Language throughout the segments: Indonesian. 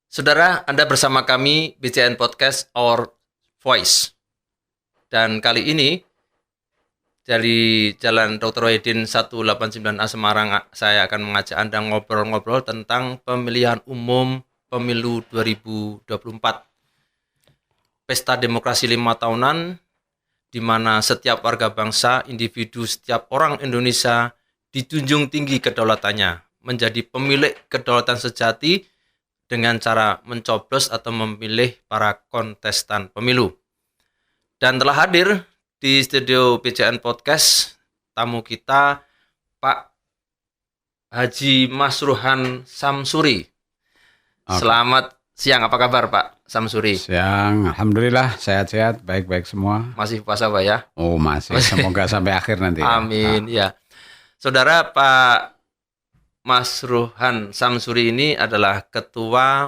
Saudara, Anda bersama kami BCN Podcast Our Voice. Dan kali ini dari Jalan Dr. Wahidin 189A Semarang, saya akan mengajak Anda ngobrol-ngobrol tentang pemilihan umum pemilu 2024. Pesta demokrasi 5 tahunan, di mana setiap warga bangsa, individu, setiap orang Indonesia dijunjung tinggi kedaulatannya, menjadi pemilik kedaulatan sejati dengan cara mencoblos atau memilih para kontestan pemilu. Dan telah hadir di studio BCN Podcast tamu kita Pak Haji Masruhan Samsuri. Selamat siang, apa kabar Pak Samsuri? Siang, alhamdulillah sehat-sehat, baik-baik semua. Masih puasa Pak ya? Oh masih, semoga sampai akhir nanti. Amin ya. Saudara, Pak Masruhan Samsuri ini adalah Ketua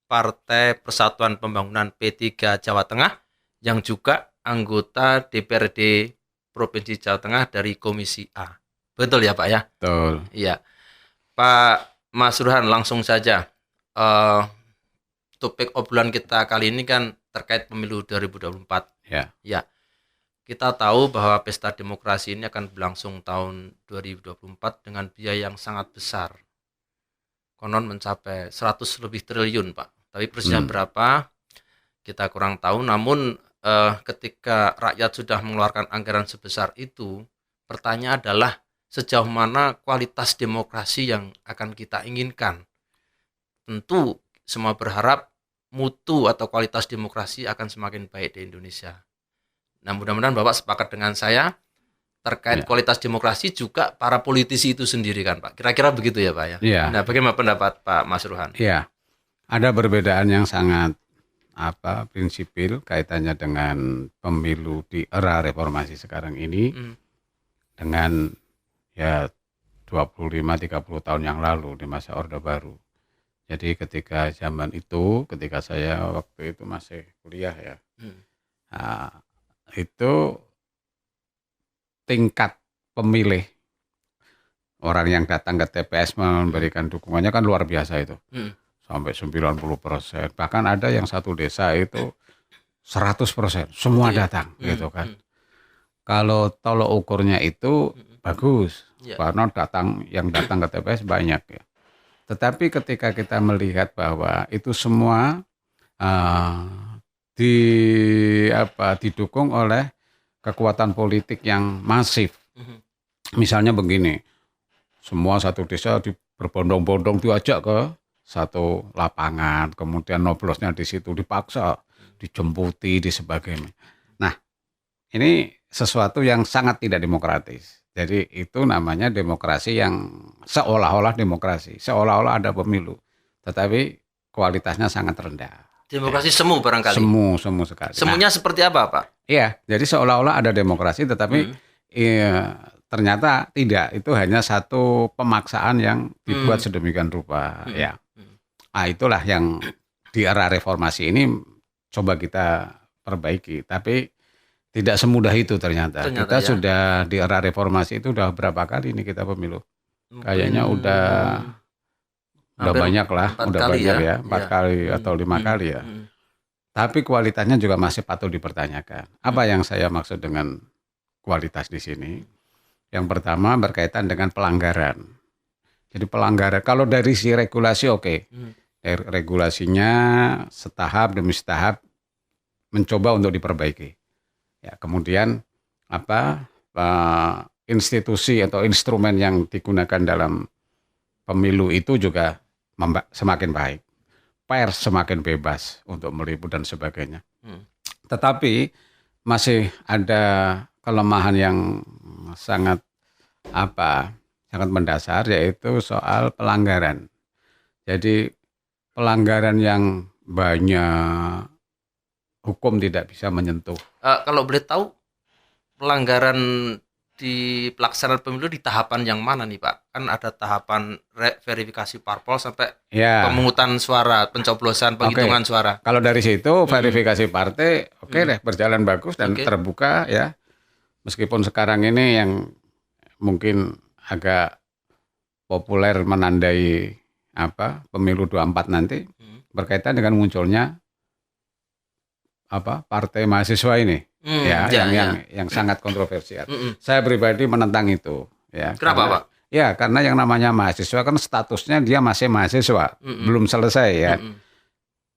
Partai Persatuan Pembangunan P3 Jawa Tengah yang juga anggota DPRD Provinsi Jawa Tengah dari Komisi A. Betul ya Pak ya? Betul. Iya. Pak Masruhan, langsung saja. Topik obrolan kita kali ini kan terkait pemilu 2024. Ya. Ya. Kita tahu bahwa pesta demokrasi ini akan berlangsung tahun 2024 dengan biaya yang sangat besar. Konon mencapai 100 lebih triliun, Pak. Tapi persisnya berapa kita kurang tahu. Namun ketika rakyat sudah mengeluarkan anggaran sebesar itu, pertanyaan adalah sejauh mana kualitas demokrasi yang akan kita inginkan. Tentu semua berharap mutu atau kualitas demokrasi akan semakin baik di Indonesia. Nah, mudah-mudahan Bapak sepakat dengan saya terkait kualitas demokrasi juga para politisi itu sendiri kan Pak. Kira-kira begitu ya Pak ya? Iya. Nah, bagaimana pendapat Pak Masruhan? Iya, ada perbedaan yang sangat prinsipil kaitannya dengan pemilu di era reformasi sekarang ini dengan ya 25-30 tahun yang lalu di masa Orde Baru. Jadi ketika zaman itu, ketika saya waktu itu masih kuliah ya, itu tingkat pemilih orang yang datang ke TPS memberikan dukungannya kan luar biasa itu, sampai 90%. Bahkan ada yang satu desa itu 100%, semua datang gitu kan. Kalau tolok ukurnya itu bagus, karena yang datang ke TPS banyak ya. Tetapi ketika kita melihat bahwa itu semua didukung oleh kekuatan politik yang masif. Misalnya begini, semua satu desa berbondong-bondong diajak ke satu lapangan, kemudian noblosnya di situ dipaksa, dijemputi, di sebagainya. Nah, ini sesuatu yang sangat tidak demokratis. Jadi itu namanya demokrasi yang seolah-olah demokrasi, seolah-olah ada pemilu, tetapi kualitasnya sangat rendah. Demokrasi semu barangkali. Semu sekali. Semuanya seperti apa Pak? Iya, jadi seolah-olah ada demokrasi, tetapi ternyata tidak. Itu hanya satu pemaksaan yang dibuat sedemikian rupa. Ya, nah itulah yang di era reformasi ini coba kita perbaiki. Tapi tidak semudah itu ternyata kita ya. Sudah di era reformasi itu udah berapa kali ini kita pemilu? Kayaknya udah banyak lah, udah banyak ya, 4 kali atau 5 kali ya. Tapi kualitasnya juga masih patut dipertanyakan. Apa yang saya maksud dengan kualitas di sini? Yang pertama berkaitan dengan pelanggaran. Jadi pelanggaran, kalau dari si regulasi oke. Regulasinya setahap demi setahap mencoba untuk diperbaiki. Ya, kemudian institusi atau instrumen yang digunakan dalam pemilu itu juga semakin baik, pers semakin bebas untuk meliput dan sebagainya. Tetapi masih ada kelemahan yang sangat mendasar, yaitu soal pelanggaran. Jadi pelanggaran yang banyak hukum tidak bisa menyentuh. Kalau boleh tahu pelanggaran di pelaksanaan pemilu di tahapan yang mana nih Pak? Kan ada tahapan verifikasi parpol sampai pemungutan suara, pencoblosan, penghitungan suara. Kalau dari situ verifikasi partai deh berjalan bagus dan terbuka ya. Meskipun sekarang ini yang mungkin agak populer menandai pemilu 24 nanti, berkaitan dengan munculnya partai mahasiswa ini, yang sangat kontroversial. Saya pribadi menentang itu, ya. Kenapa, Pak? Ya, karena yang namanya mahasiswa kan statusnya dia masih mahasiswa, belum selesai ya.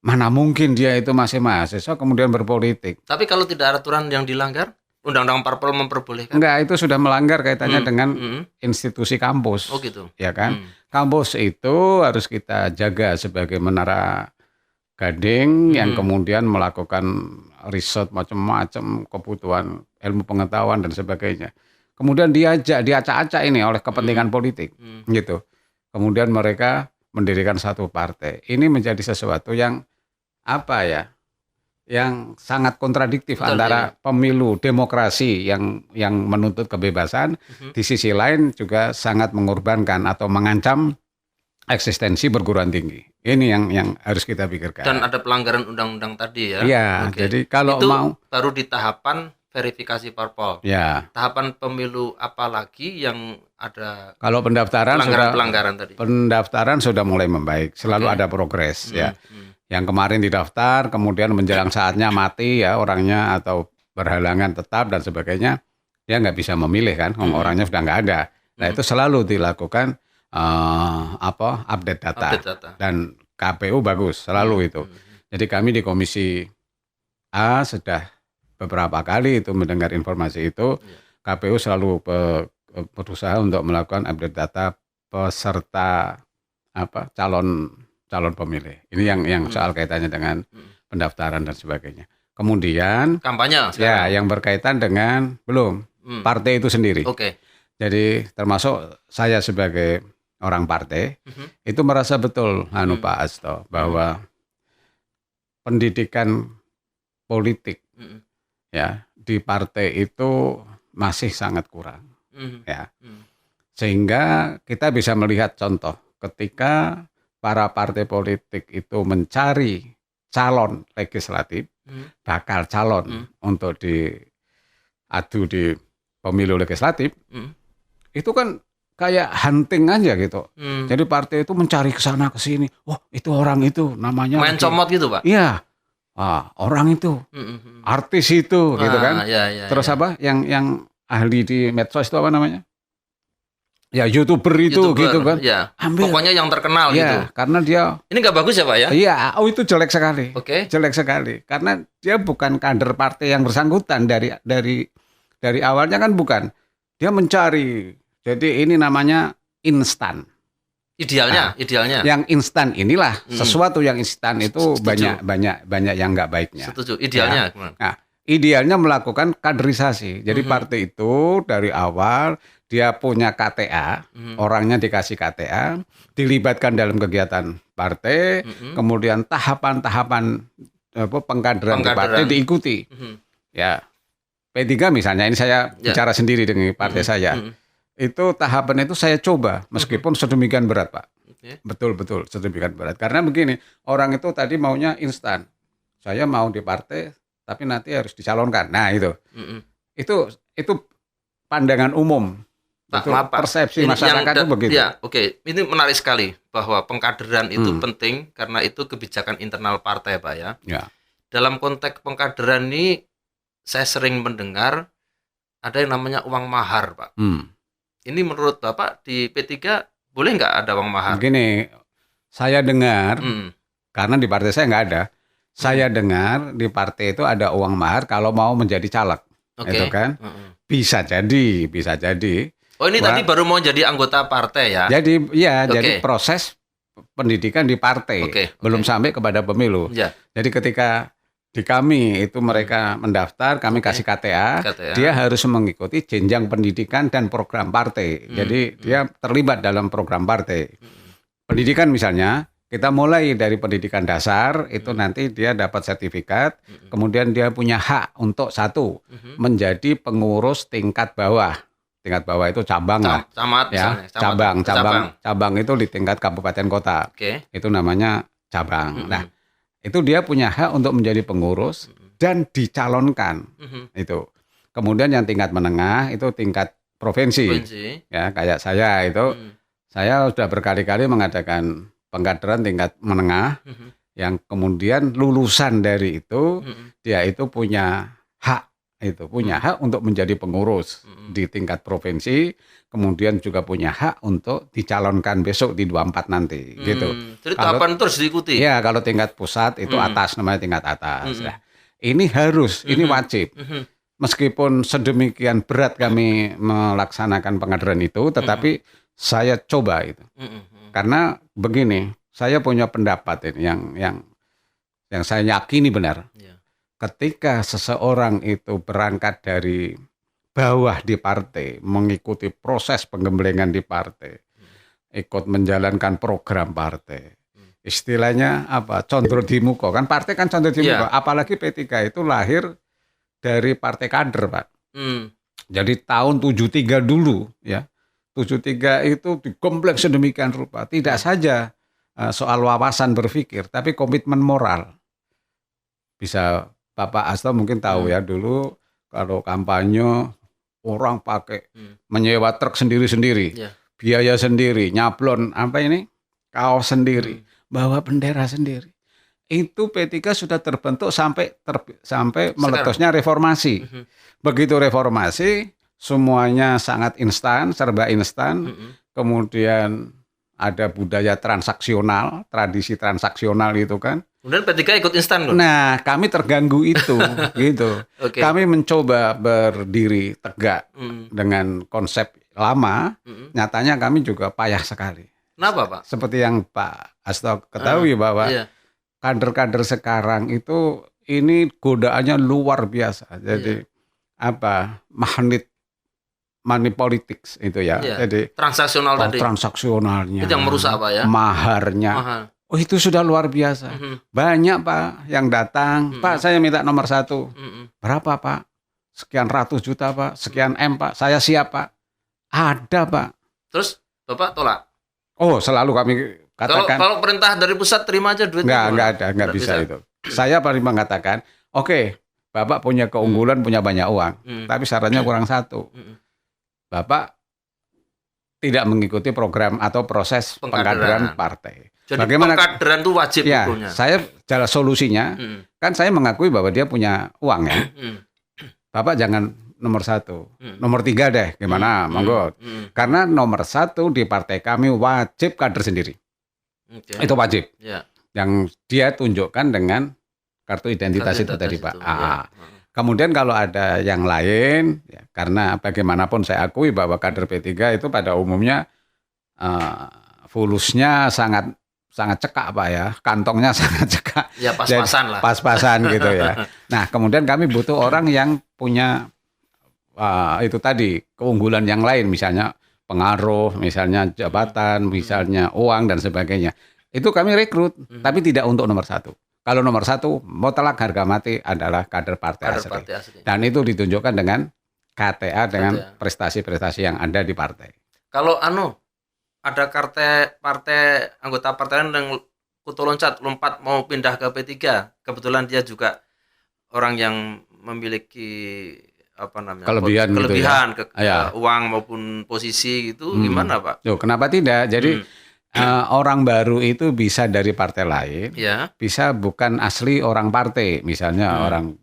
Mana mungkin dia itu masih mahasiswa kemudian berpolitik. Tapi kalau tidak ada aturan yang dilanggar, Undang-Undang Parpol memperbolehkan. Enggak, itu sudah melanggar kaitannya dengan institusi kampus. Oh gitu. Ya kan? Kampus itu harus kita jaga sebagai menara gading yang kemudian melakukan riset macam-macam, kebutuhan ilmu pengetahuan dan sebagainya. Kemudian diacak-acak ini oleh kepentingan politik, gitu. Kemudian mereka mendirikan satu partai. Ini menjadi sesuatu yang yang sangat kontradiktif. Betul, antara pemilu demokrasi yang menuntut kebebasan, di sisi lain juga sangat mengorbankan atau mengancam eksistensi perguruan tinggi. Ini yang harus kita pikirkan. Dan ada pelanggaran undang-undang tadi ya. Iya, jadi kalau itu mau baru di tahapan verifikasi parpol. Ya. Tahapan pemilu apa lagi yang ada? Kalau pendaftaran pelanggaran tadi. Pendaftaran sudah mulai membaik, selalu ada progres ya. Yang kemarin didaftar, kemudian menjelang saatnya mati ya orangnya atau berhalangan tetap dan sebagainya, dia nggak bisa memilih kan, orangnya sudah nggak ada. Nah itu selalu dilakukan update data. Dan KPU bagus selalu itu. Jadi kami di Komisi A sudah beberapa kali itu mendengar informasi itu, KPU selalu berusaha untuk melakukan update data peserta calon pemilih. Ini yang soal kaitannya dengan pendaftaran dan sebagainya. Kemudian kampanye sekarang. Ya, yang berkaitan dengan partai itu sendiri. Oke. Jadi termasuk saya sebagai orang partai itu merasa betul Pak Asto bahwa pendidikan politik ya di partai itu masih sangat kurang. Ya. Sehingga kita bisa melihat contoh ketika para partai politik itu mencari calon legislatif, bakal calon untuk diadu di pemilu legislatif, itu kan kayak hunting aja gitu. Jadi partai itu mencari ke sana ke sini. Wah, itu orang itu namanya main comot gitu, Pak. Iya. Orang itu, artis itu gitu kan. Terus apa? Yang ahli di medsos itu apa namanya? Ya YouTuber itu gitu kan. Ya. Pokoknya yang terkenal gitu. Karena dia ini nggak bagus ya Pak ya? Iya, itu jelek sekali. Oke. Jelek sekali. Karena dia bukan kader partai yang bersangkutan dari awalnya kan bukan. Dia mencari. Jadi ini namanya instan. Idealnya. Yang instan inilah sesuatu yang instan itu banyak yang nggak baiknya. Setuju. Idealnya. Nah, idealnya melakukan kaderisasi. Jadi partai itu dari awal dia punya KTA, orangnya dikasih KTA, dilibatkan dalam kegiatan partai, kemudian tahapan-tahapan pengkaderan di partai diikuti. Ya, P3 misalnya, ini saya bicara sendiri dengan partai saya. Itu tahapan itu saya coba, meskipun sedemikian berat Pak. Betul-betul sedemikian berat. Karena begini, orang itu tadi maunya instan. Saya mau di partai, tapi nanti harus dicalonkan. Nah itu, itu pandangan umum. Pak, persepsi masyarakat itu begitu. Ya, oke. Ini menarik sekali bahwa pengkaderan itu penting karena itu kebijakan internal partai, Pak ya. Dalam konteks pengkaderan ini saya sering mendengar ada yang namanya uang mahar, Pak. Ini menurut Bapak di P3 boleh nggak ada uang mahar? Begini, saya dengar karena di partai saya nggak ada. Saya dengar di partai itu ada uang mahar kalau mau menjadi caleg, itu kan? Bisa jadi. Oh ini tadi baru mau jadi anggota partai ya? Jadi jadi proses pendidikan di partai, belum sampai kepada pemilu. Jadi ketika di kami itu mereka mendaftar, kami kasih KTA, dia harus mengikuti jenjang pendidikan dan program partai. Jadi dia terlibat dalam program partai. Pendidikan misalnya, kita mulai dari pendidikan dasar, itu nanti dia dapat sertifikat, kemudian dia punya hak untuk menjadi pengurus tingkat bawah. Tingkat bawah itu cabang lah. Cabang itu di tingkat kabupaten kota. Itu namanya cabang. Nah, itu dia punya hak untuk menjadi pengurus dan dicalonkan. Itu. Kemudian yang tingkat menengah itu tingkat provinsi. Ya, kayak saya itu saya sudah berkali-kali mengadakan pengkaderan tingkat menengah. yang kemudian lulusan dari itu dia itu punya hak untuk menjadi pengurus di tingkat provinsi, kemudian juga punya hak untuk dicalonkan besok di 24 nanti gitu. Jadi tahapan terus diikuti. Ya, kalau tingkat pusat itu atas, namanya tingkat atas. Nah, ini harus, ini wajib. Meskipun sedemikian berat kami melaksanakan pengajaran itu, tetapi saya coba itu. Karena begini, saya punya pendapat ini yang saya yakini benar. Ketika seseorang itu berangkat dari bawah di partai, mengikuti proses penggemblengan di partai, ikut menjalankan program partai, istilahnya apa? Condro di muka, kan partai kan condro di muka. Apalagi P3 itu lahir dari partai kader, Pak. Jadi tahun 73 dulu, ya. 73 itu digembleng sedemikian rupa. Tidak saja soal wawasan berpikir, tapi komitmen moral. Bisa Bapak Asto mungkin tahu ya, dulu kalau kampanye orang pakai menyewa truk sendiri-sendiri, biaya sendiri, nyablon kaos sendiri, bawa bendera sendiri. Itu P3 sudah terbentuk sampai meletusnya reformasi. Begitu reformasi, semuanya sangat instan, serba instan. Kemudian ada budaya transaksional, tradisi transaksional itu kan. Kemudian P3 ikut instan loh. Nah, kami terganggu itu, gitu. Kami mencoba berdiri tegak dengan konsep lama. Nyatanya kami juga payah sekali. Kenapa, Pak? Seperti yang Pak Asto ketahui bahwa kader-kader sekarang itu ini godaannya luar biasa. Jadi money politics itu ya. Jadi transaksional tadi. Transaksionalnya. Itu yang merusak, Pak ya. Maharnya. Oh, itu sudah luar biasa. Banyak, Pak, yang datang. Pak, saya minta nomor 1. Berapa, Pak? Sekian ratus juta, Pak. Sekian M, Pak. Saya siap, Pak. Ada, Pak. Terus Bapak tolak? Oh, selalu kami katakan. Kalau perintah dari pusat terima aja duitnya. Enggak bisa itu. Saya paling mengatakan, oke, Bapak punya keunggulan, punya banyak uang. Tapi syaratnya kurang 1. Bapak tidak mengikuti program atau proses pengkaderan partai. Jadi bagaimana pengkaderan itu wajib ya, hukumnya. Saya jalan solusinya, kan saya mengakui bahwa dia punya uang ya. Bapak jangan nomor 1, nomor 3 deh, gimana, monggo. Karena nomor 1 di partai kami wajib kader sendiri. Itu wajib. Yang dia tunjukkan dengan kartu identitas itu tadi, Pak. Kemudian kalau ada yang lain, ya, karena bagaimanapun saya akui bahwa kader P3 itu pada umumnya fulusnya sangat cekak, Pak ya, kantongnya sangat cekak. Ya pas-pasan lah. Pas-pasan gitu ya. Nah, kemudian kami butuh orang yang punya itu tadi keunggulan yang lain, misalnya pengaruh, misalnya jabatan, misalnya uang dan sebagainya. Itu kami rekrut, tapi tidak untuk nomor 1. Kalau nomor 1 mutlak harga mati adalah kader partai asli. Dan itu ditunjukkan dengan KTA dengan prestasi-prestasi yang ada di partai. Kalau ada partai anggota partai yang kutu lompat mau pindah ke P3, kebetulan dia juga orang yang memiliki kelebihan gitu ya. Uang maupun posisi gitu, gimana, Pak? Kenapa tidak? Jadi orang baru itu bisa dari partai lain, bisa bukan asli orang partai, misalnya orang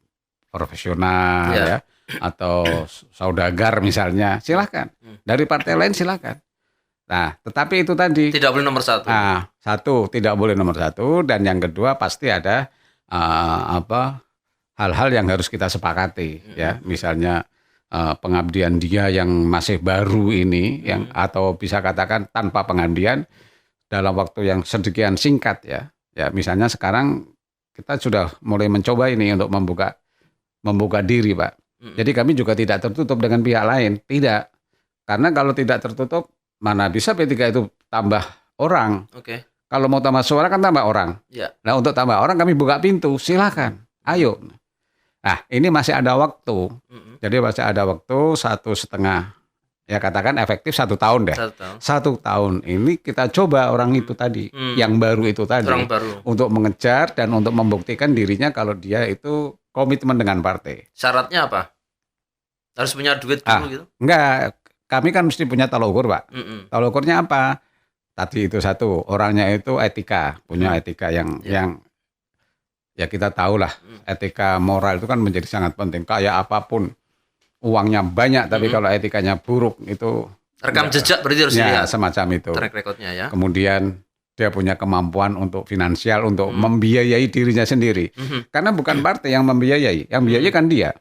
profesional ya, atau saudagar misalnya, silahkan. Dari partai lain silahkan. Nah, tetapi itu tadi tidak boleh nomor 1. Nah, 1 tidak boleh nomor 1, dan yang kedua pasti ada hal-hal yang harus kita sepakati ya, misalnya pengabdian dia yang masih baru ini, yang atau bisa katakan tanpa pengabdian dalam waktu yang sedemikian singkat ya. Ya, misalnya sekarang kita sudah mulai mencoba ini untuk membuka diri, Pak. Jadi kami juga tidak tertutup dengan pihak lain, tidak. Karena kalau tidak tertutup, mana bisa P3 itu tambah orang. Kalau mau tambah suara kan tambah orang. Nah, untuk tambah orang kami buka pintu, silakan. Ayo. Nah, ini masih ada waktu. Jadi masih ada waktu 1,5, ya katakan efektif 1 tahun deh. 1 tahun ini kita coba orang itu tadi, yang baru itu tadi, untuk mengejar dan untuk membuktikan dirinya kalau dia itu komitmen dengan partai. Syaratnya apa? Harus punya duit dulu gitu? Enggak, kami kan mesti punya tolak ukur, Pak. Tolak ukurnya apa? Tadi itu 1, orangnya itu etika, punya etika yang ya kita tahulah etika moral itu kan menjadi sangat penting. Kayak apapun uangnya banyak, tapi kalau etikanya buruk itu rekam jejak berarti harus ya dilihat semacam itu. track recordnya ya. Kemudian dia punya kemampuan untuk finansial untuk membiayai dirinya sendiri. Karena bukan partai yang membiayai, yang biayai kan dia.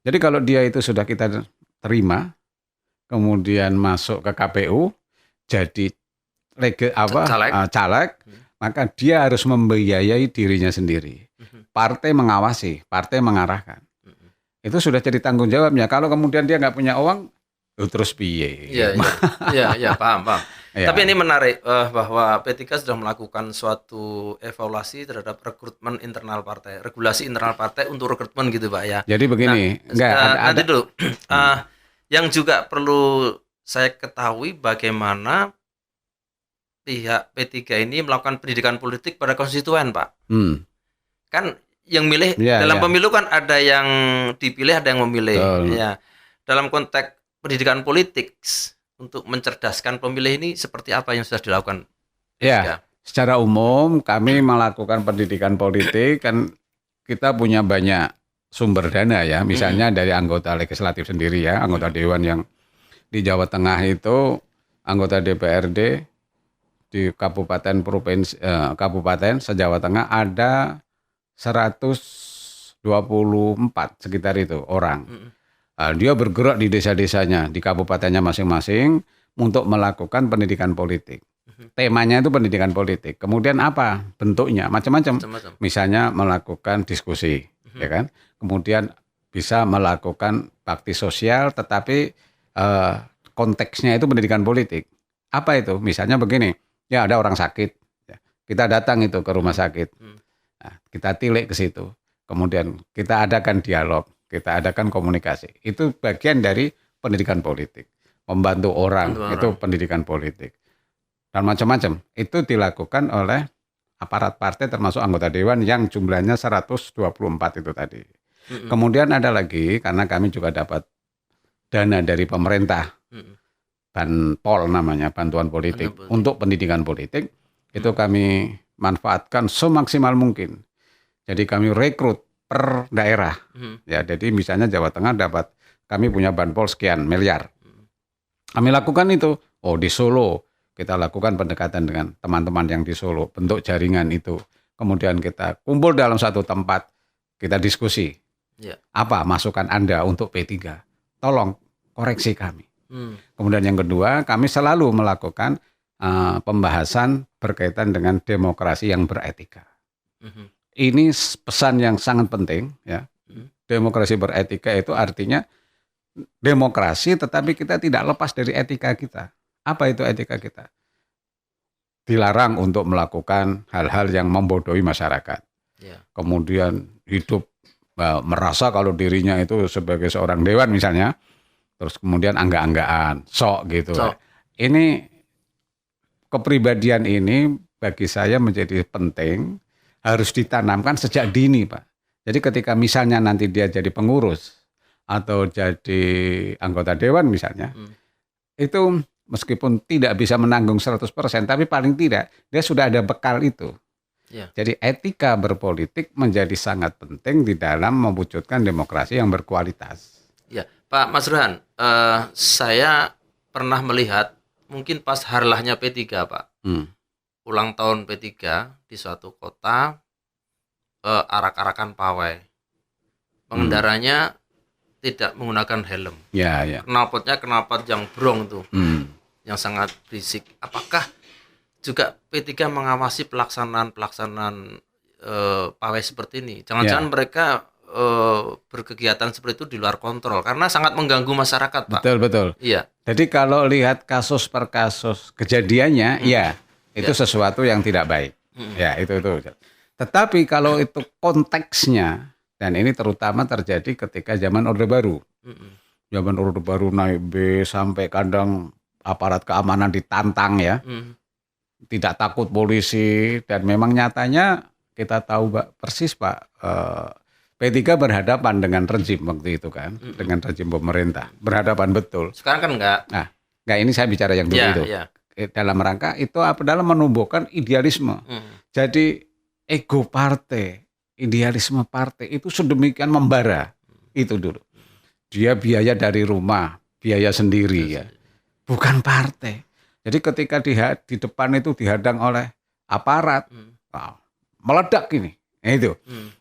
Jadi kalau dia itu sudah kita terima, kemudian masuk ke KPU, jadi caleg, maka dia harus membiayai dirinya sendiri. Partai mengawasi, partai mengarahkan. Itu sudah jadi tanggung jawabnya. Kalau kemudian dia nggak punya uang, terus piye? Iya, paham. Ya. Tapi ini menarik bahwa P3 sudah melakukan suatu evaluasi terhadap rekrutmen internal partai, regulasi internal partai untuk rekrutmen gitu Pak ya. Jadi begini, nanti dulu. Yang juga perlu saya ketahui bagaimana pihak P3 ini melakukan pendidikan politik pada konstituen Pak. Kan yang milih dalam pemilu kan ada yang dipilih, ada yang memilih. Ya. Dalam konteks pendidikan politik untuk mencerdaskan pemilih ini seperti apa yang sudah dilakukan? Ya, secara umum kami melakukan pendidikan politik kan kita punya banyak sumber dana ya, misalnya dari anggota legislatif sendiri ya, anggota dewan yang di Jawa Tengah itu anggota DPRD di kabupaten kabupaten se-Jawa Tengah ada 124 sekitar itu orang. Dia bergerak di desa-desanya, di kabupatennya masing-masing untuk melakukan pendidikan politik. Temanya itu pendidikan politik. Kemudian apa bentuknya? Macam-macam. Misalnya melakukan diskusi, ya kan? Kemudian bisa melakukan bakti sosial, tetapi konteksnya itu pendidikan politik. Apa itu? Misalnya begini, ya ada orang sakit, kita datang itu ke rumah sakit, nah, kita tilik ke situ. Kemudian kita adakan dialog. Kita adakan komunikasi. Itu bagian dari pendidikan politik. Membantu orang, itu pendidikan politik. Dan macam-macam. Itu dilakukan oleh aparat partai termasuk anggota dewan yang jumlahnya 124 itu tadi. Kemudian ada lagi, karena kami juga dapat dana dari pemerintah. Banpol namanya, bantuan politik. Untuk pendidikan politik, itu kami manfaatkan semaksimal mungkin. Jadi kami rekrut per daerah, ya. Jadi misalnya Jawa Tengah dapat, kami punya banpol sekian miliar. Kami lakukan itu. Di Solo kita lakukan pendekatan dengan teman-teman yang di Solo, bentuk jaringan itu. Kemudian kita kumpul dalam satu tempat, kita diskusi. Apa masukan Anda untuk P3? Tolong koreksi kami. Kemudian yang kedua, kami selalu melakukan pembahasan berkaitan dengan demokrasi yang beretika. Ini pesan yang sangat penting ya. Demokrasi beretika itu artinya demokrasi tetapi kita tidak lepas dari etika kita. Apa itu etika kita? Dilarang untuk melakukan hal-hal yang membodohi masyarakat. Kemudian hidup merasa kalau dirinya itu sebagai seorang dewan misalnya, terus kemudian angga-anggaan, sok gitu. Ini kepribadian ini bagi saya menjadi penting, harus ditanamkan sejak dini Pak. Jadi ketika misalnya nanti dia jadi pengurus atau jadi anggota dewan misalnya, itu meskipun tidak bisa menanggung 100%, tapi paling tidak dia sudah ada bekal itu. Jadi etika berpolitik menjadi sangat penting di dalam mewujudkan demokrasi yang berkualitas. Ya, Pak Mas Ruhan, saya pernah melihat mungkin pas harlahnya P3 Pak. Ulang tahun P3 di suatu kota, arak-arakan pawai. Pengendaranya tidak menggunakan helm. Knalpotnya knalpot yang brong tuh, yang sangat berisik. Apakah juga P3 mengawasi pelaksanaan pawai seperti ini? Jangan-jangan mereka berkegiatan seperti itu di luar kontrol karena sangat mengganggu masyarakat Pak. Betul. Iya. Jadi kalau lihat kasus per kasus kejadiannya, itu sesuatu yang tidak baik. Ya, itu. Tetapi kalau itu konteksnya, dan ini terutama terjadi ketika zaman Orde Baru. Zaman Orde Baru naik bis sampai kadang aparat keamanan ditantang ya. Tidak takut polisi, dan memang nyatanya kita tahu persis Pak, P3 berhadapan dengan rezim waktu itu kan, dengan rezim pemerintah. Berhadapan betul. Sekarang kan enggak. Nah, ini saya bicara yang dulu itu. Dalam rangka itu dalam menumbuhkan idealisme. Jadi ego partai idealisme partai itu sedemikian membara itu dulu. Dia biaya dari rumah, biaya sendiri ya, bukan partai. Jadi ketika di depan itu dihadang oleh aparat, meledak ini. Itu.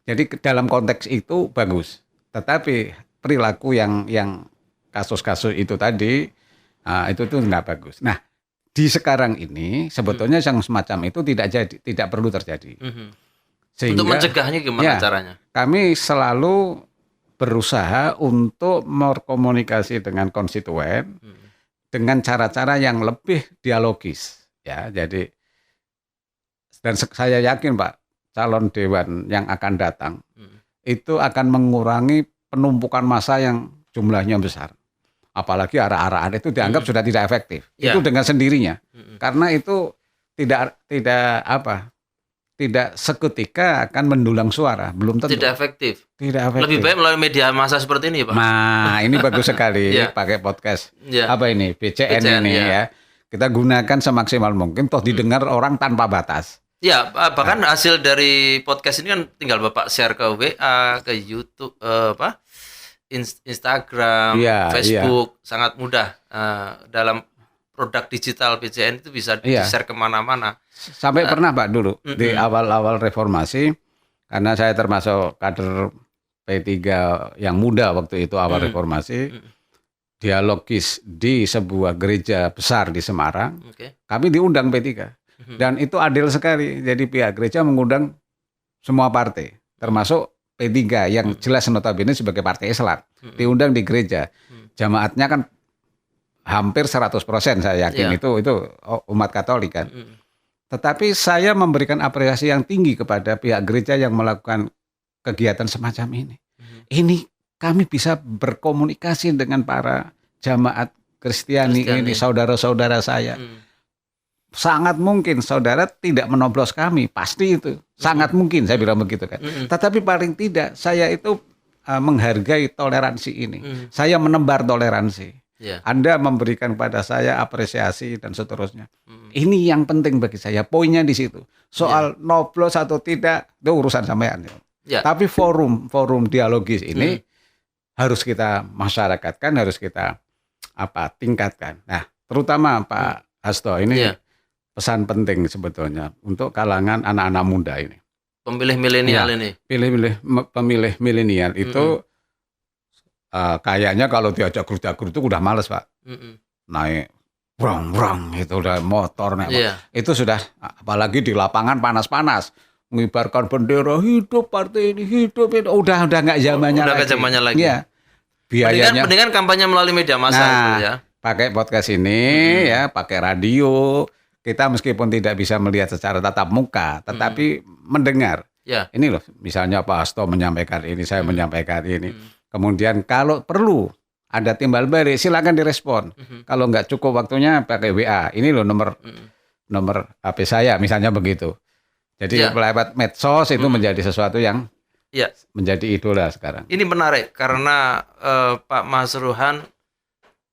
Jadi dalam konteks itu bagus. Tetapi perilaku yang kasus-kasus itu tadi itu tuh nggak bagus. Nah, di sekarang ini sebetulnya yang semacam itu tidak perlu terjadi. Sehingga, untuk mencegahnya gimana caranya? Kami selalu berusaha untuk berkomunikasi dengan konstituen dengan cara-cara yang lebih dialogis. Ya, jadi dan saya yakin Pak, calon dewan yang akan datang itu akan mengurangi penumpukan massa yang jumlahnya besar. Apalagi arah-arahan itu dianggap sudah tidak efektif. Itu dengan sendirinya. Karena itu tidak seketika akan mendulang suara, belum tentu. Tidak efektif. Lebih baik melalui media massa seperti ini, Pak. Nah, ini bagus sekali pakai podcast. Apa ini? BCN ini ya. Kita gunakan semaksimal mungkin toh didengar orang tanpa batas. Ya, bahkan hasil dari podcast ini kan tinggal Bapak share ke WA, ke YouTube, Instagram, Facebook, sangat mudah. Dalam produk digital BCN itu bisa di-share kemana-mana. Sampai pernah Pak dulu, di awal-awal reformasi, karena saya termasuk kader P3 yang muda waktu itu awal reformasi, dialogis di sebuah gereja besar di Semarang, kami diundang P3. Dan itu adil sekali. Jadi pihak gereja mengundang semua partai, termasuk P3 yang jelas notabene sebagai partai Islam. Diundang di gereja. Jamaatnya kan hampir 100% saya yakin itu umat Katolik kan. Tetapi saya memberikan apresiasi yang tinggi kepada pihak gereja yang melakukan kegiatan semacam ini. Ini kami bisa berkomunikasi dengan para jamaat Kristiani ini, saudara-saudara saya. Sangat mungkin saudara tidak menoblos kami, pasti itu. Sangat mungkin saya bilang begitu kan. Tetapi paling tidak saya itu menghargai toleransi ini. Saya menebar toleransi. Anda memberikan pada saya apresiasi dan seterusnya. Ini yang penting bagi saya. Poinnya di situ. Soal noblos atau tidak itu urusan sampean. Tapi forum dialogis ini harus kita masyarakatkan, harus kita tingkatkan. Nah, terutama Pak Hasto ini pesan penting sebetulnya untuk kalangan anak-anak muda ini. Pemilih milenial ini. Pemilih milenial itu kayaknya kalau diajak geruduk itu udah males Pak. Naik brang itu udah motor itu sudah, apalagi di lapangan panas-panas mengibarkan bendera hidup partai ini, hidup itu udah nggak zamannya lagi. Udah zamannya lagi. Iya. Biayanya mendingan kampanye melalui media massa ya. Pakai podcast ini pakai radio. Kita meskipun tidak bisa melihat secara tatap muka, tetapi mendengar. Ini loh, misalnya Pak Hasto menyampaikan ini, saya menyampaikan ini. Kemudian kalau perlu ada timbal balik, silakan direspon. Kalau nggak cukup waktunya pakai WA. Ini loh nomor HP saya, misalnya begitu. Jadi lewat medsos itu menjadi sesuatu yang menjadi idola sekarang. Ini menarik karena Pak Mas Ruhan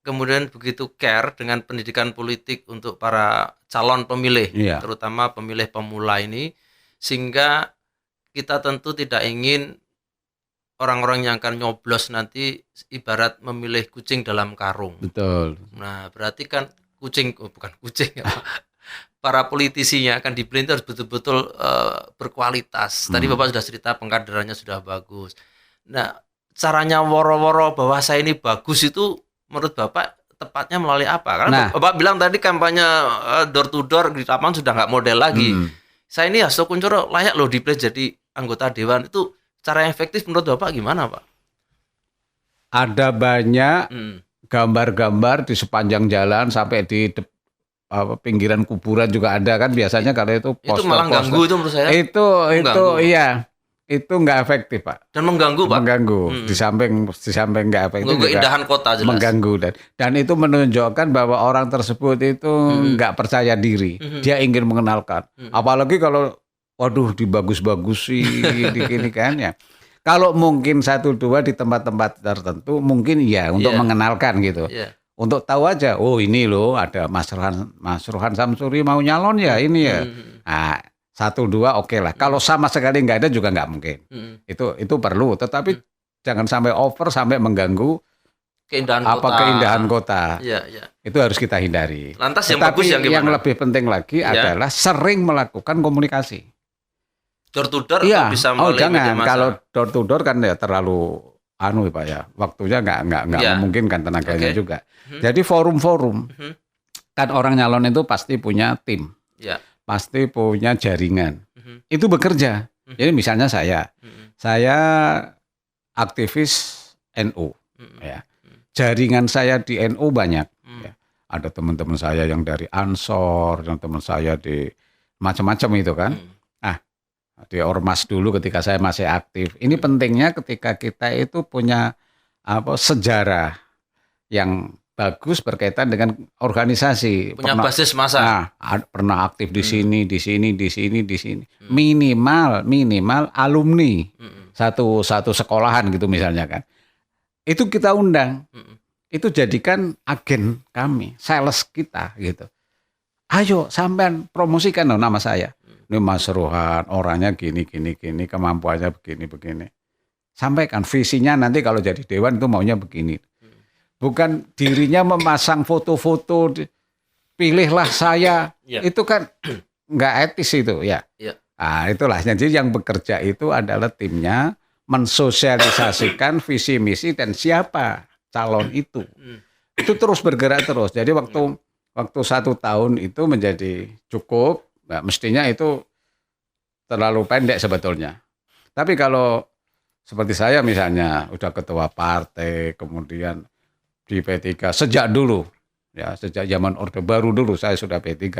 kemudian begitu care dengan pendidikan politik untuk para calon pemilih, terutama pemilih pemula ini, sehingga kita tentu tidak ingin orang-orang yang akan nyoblos nanti ibarat memilih kucing dalam karung. Betul. Nah, berarti kan bukan kucing, para politisinya akan dipilih harus betul-betul berkualitas. Tadi Bapak sudah cerita pengkaderannya sudah bagus. Nah, caranya woro-woro bahwa saya ini bagus itu menurut Bapak tepatnya melalui apa? Karena Bapak bilang tadi kampanye door to door di lapangan sudah nggak model lagi. Saya ini Hasto Kuncoro layak loh dipilih jadi anggota dewan. Itu cara yang efektif menurut Bapak gimana Pak? Ada banyak gambar-gambar di sepanjang jalan sampai di pinggiran kuburan juga ada kan biasanya kalau itu poster. Itu malah ganggu itu menurut saya. Itu iya. Itu nggak efektif Pak. Dan mengganggu Pak. Di samping nggak efektif. Mengganggu keindahan kota jelas. Mengganggu dan itu menunjukkan bahwa orang tersebut itu nggak percaya diri. Dia ingin mengenalkan. Apalagi kalau waduh dibagus-bagusin gini kan ya. Kalau mungkin 1-2 di tempat-tempat tertentu mungkin untuk mengenalkan gitu. Untuk tahu aja, oh ini loh ada Mas Ruhan Samsuri mau nyalon ya ini ya. Nah, 1, 2 oke lah. Kalau sama sekali nggak ada juga nggak mungkin. Itu perlu. Tetapi jangan sampai over sampai mengganggu keindahan kota. Iya. Itu harus kita hindari. Lantas yang Tetapi bagus yang gimana? yang lebih penting lagi adalah sering melakukan komunikasi. Door to door atau bisa melalui media jangan. massa? Kalau door to door kan ya terlalu Pak ya. Waktunya nggak memungkinkan, tenaganya juga. Jadi forum-forum kan orang nyalon itu pasti punya tim. Pasti punya jaringan. Itu bekerja. Jadi misalnya saya aktivis NU ya. Jaringan saya di NU banyak ya. Ada teman-teman saya yang dari Ansor, yang teman saya di macam-macam itu kan. Di Ormas dulu ketika saya masih aktif. Ini pentingnya ketika kita itu punya sejarah yang bagus berkaitan dengan organisasi. Punya basis massa. Pernah aktif di sini. Minimal alumni satu sekolahan gitu misalnya kan. Itu kita undang. Itu jadikan agen kami, sales kita gitu. Ayo sampean promosikan nama saya. Ini Mas Rohan, orangnya gini, kemampuannya begini. Sampaikan visinya nanti kalau jadi dewan itu maunya begini. Bukan dirinya memasang foto-foto, pilihlah saya. Itu kan nggak etis itu ya. Nah, itulah. Jadi yang bekerja itu adalah timnya mensosialisasikan visi misi dan siapa calon itu. Itu terus bergerak terus. Jadi waktu 1 tahun itu menjadi cukup. Nah, mestinya itu terlalu pendek sebetulnya. Tapi kalau seperti saya misalnya udah ketua partai, kemudian di P3 sejak dulu, ya sejak zaman Orde Baru dulu saya sudah P3.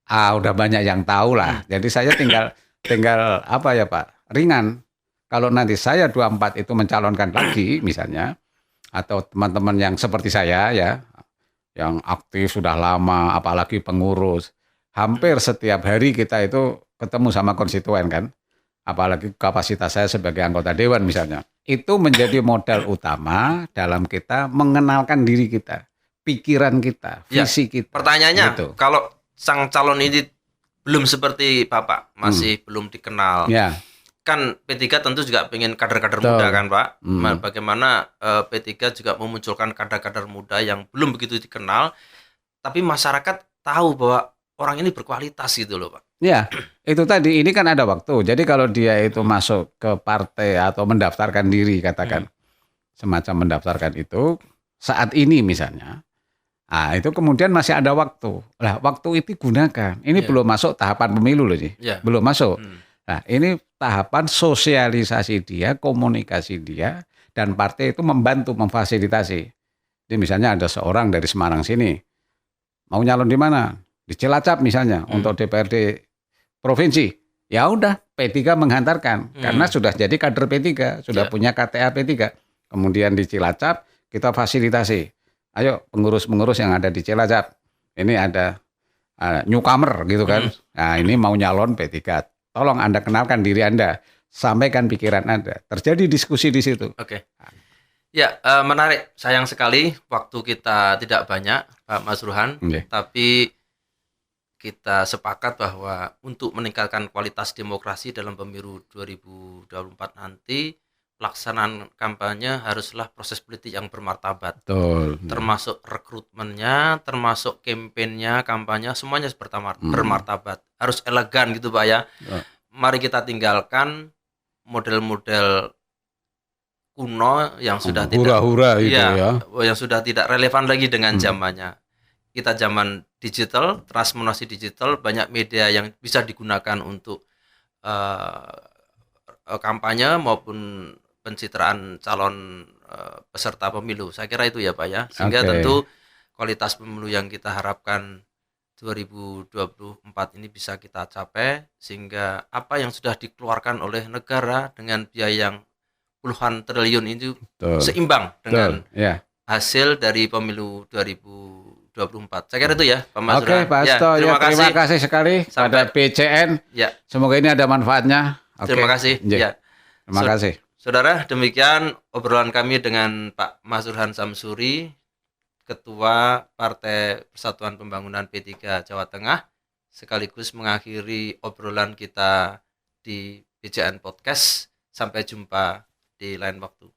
Udah banyak yang tahu lah. Jadi saya tinggal apa ya Pak, ringan. Kalau nanti saya 24 itu mencalonkan lagi misalnya, atau teman-teman yang seperti saya ya, yang aktif sudah lama, apalagi pengurus, hampir setiap hari kita itu ketemu sama konstituen kan, apalagi kapasitas saya sebagai anggota dewan misalnya. Itu menjadi modal utama dalam kita mengenalkan diri kita, pikiran kita, visi kita. Pertanyaannya, gitu. Kalau sang calon ini belum seperti Bapak, masih belum dikenal, kan P3 tentu juga pengen kader-kader muda kan Pak. Bagaimana P3 juga memunculkan kader-kader muda yang belum begitu dikenal, tapi masyarakat tahu bahwa orang ini berkualitas gitu loh Pak. Ya, itu tadi, ini kan ada waktu. Jadi kalau dia itu masuk ke partai atau mendaftarkan diri, katakan semacam mendaftarkan itu saat ini misalnya, itu kemudian masih ada waktu. Lah, waktu itu gunakan. Ini belum masuk tahapan pemilu loh sih, belum masuk. Nah, ini tahapan sosialisasi dia, komunikasi dia, dan partai itu membantu, memfasilitasi. Jadi misalnya ada seorang dari Semarang sini, mau nyalon di mana? Di Cilacap misalnya, untuk DPRD provinsi. Ya udah, P3 menghantarkan karena sudah jadi kader P3, sudah punya KTA P3. Kemudian di Cilacap kita fasilitasi. Ayo pengurus-pengurus yang ada di Cilacap. Ini ada newcomer gitu kan. Nah, ini mau nyalon P3. Tolong Anda kenalkan diri Anda, sampaikan pikiran Anda. Terjadi diskusi di situ. Oke. Ya, menarik. Sayang sekali waktu kita tidak banyak, Pak Mas Rohan. Tapi kita sepakat bahwa untuk meningkatkan kualitas demokrasi dalam pemilu 2024 nanti, pelaksanaan kampanye haruslah proses politik yang bermartabat. Betul. Termasuk rekrutmennya, termasuk kampanyenya, kampanye, semuanya bermartabat. Harus elegan gitu Pak ya. Mari kita tinggalkan model-model kuno yang sudah hura-hura itu yang sudah tidak relevan lagi dengan zamannya. Kita zaman digital, transformasi digital, banyak media yang bisa digunakan untuk kampanye maupun pencitraan calon peserta pemilu. Saya kira itu ya Pak ya. Sehingga tentu kualitas pemilu yang kita harapkan 2024 ini bisa kita capai, sehingga apa yang sudah dikeluarkan oleh negara dengan biaya yang puluhan triliun itu seimbang dengan hasil dari pemilu 2024. Saya kira itu ya Pak Mas Rohan. Pak Asto, terima kasih sekali pada PCN. Semoga ini ada manfaatnya. Terima kasih. Terima kasih. Saudara, demikian obrolan kami dengan Pak Mas Rohan Samsuri, Ketua Partai Persatuan Pembangunan P3 Jawa Tengah. sekaligus mengakhiri obrolan kita di BCN Podcast. Sampai jumpa di lain waktu.